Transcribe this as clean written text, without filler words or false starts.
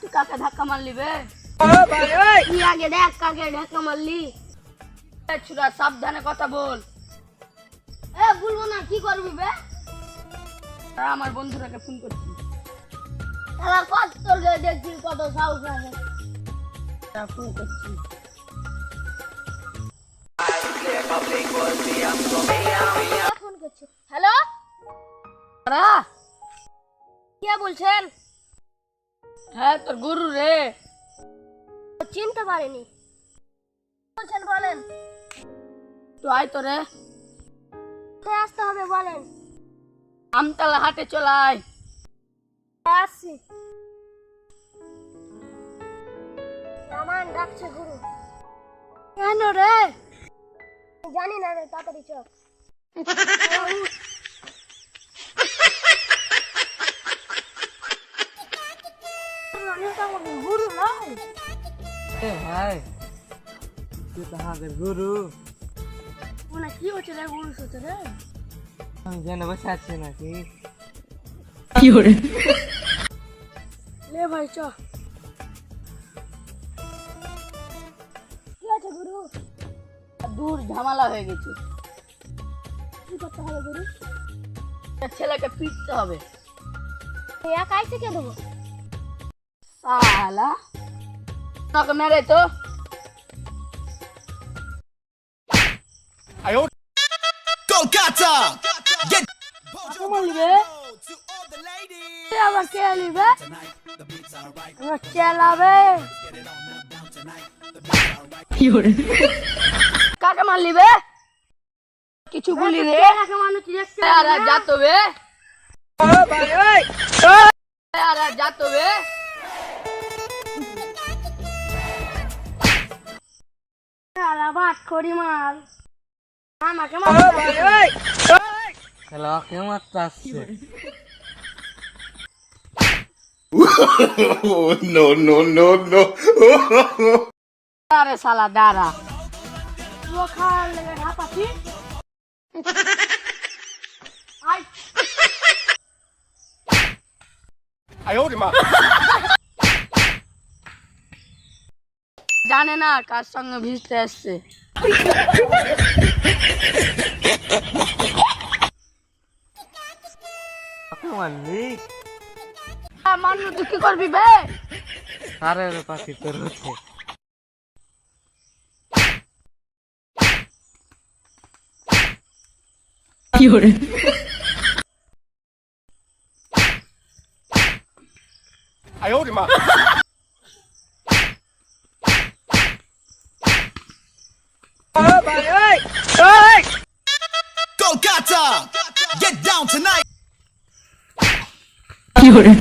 তুই কাকে ধাক্কা মারলি বে? তুই আগে দেখ কাকে ধাক্কা মারলি। ছোড়া সাবধানে কথা বল। বলবো না, কি করবি বে? আমার বন্ধুরাকে ফোন করছি। কত তোর দেখছি কত সাহস আছে। ফোন করছি। ফোন করছি। হ্যালো, কে বলছেন? হ্যাঁ, তোর গুরু রে। চিনতে পারিনি। বলছেন বলেন। তো আয় তো রে। কোথায় আসতে হবে বলেন? আমতলা হাটে চলে আয়। আসছি। রামান ডাকছে গুরু। কেন রে? জানি না রে, তাড়াতাড়ি চল। গুরু নয়। হাই, তুই তো আমাদের গুরু। মানে কি হচ্ছে রে গুরুর সাথে রে? আমি জেনে বসে আছি নাকি? কি করে? লে ভাই চ। কি আছে গুরু? দূর ঝামেলা হয়ে গেছে। কি করতে হবে গুরু? ছেলেকে পিটতে হবে। একা আইসে কে দেবো? সালা তোকে মেরে তো। Kolkata! Get আবার কে নিবে? চালাবে। কাকে মারলি বে? কিছু বলি রে। আরে যা তো বে। আরে যা তো বে। আরে বাট করি মার। আমাকে মার। শালা কে মারতে আসছে? no, no, no, no. আরে শালা দাঁড়া। তুই খাওয়ার লেগে ঢাকাছি। আয়। জানে না কার সঙ্গে ভিজতে আসছে। মারলি? মানুষ তুই কি করবি বে? আরে পাখি তোর হচ্ছে। কি করে? Kolkata! Get down tonight! কি করে?